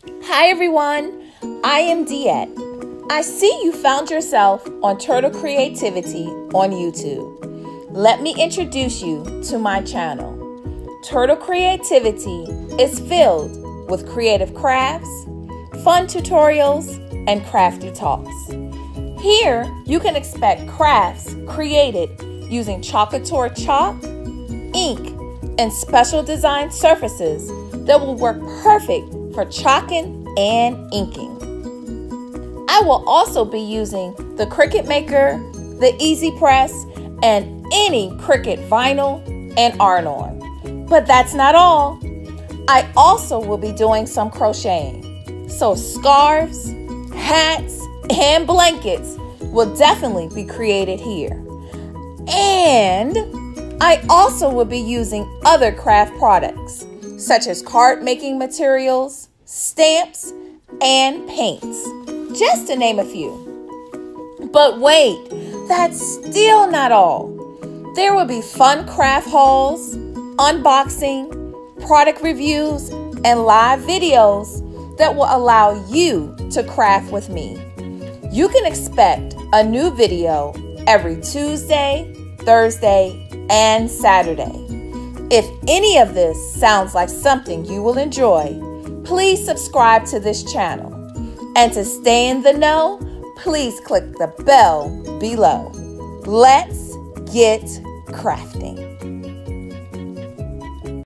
Hi everyone, I am Diet. I see you found yourself on Turtle Creativity on YouTube. Let me introduce you to my channel. Turtle Creativity is filled with creative crafts, fun tutorials, and crafty talks. Here, you can expect crafts created using Couture chalk, ink, and special design surfaces that will work perfect for chalking and inking. I will also be using the Cricut Maker, the Easy Press, and any Cricut vinyl and iron-on. But that's not all. I also will be doing some crocheting. So scarves, hats, and blankets will definitely be created here. And I also will be using other craft products, such as card making materials, stamps, and paints, just to name a few. But wait, that's still not all. There will be fun craft hauls, unboxing, product reviews, and live videos that will allow you to craft with me. You can expect a new video every Tuesday, Thursday, and Saturday. If any of this sounds like something you will enjoy, please subscribe to this channel. And to stay in the know, please click the bell below. Let's get crafting.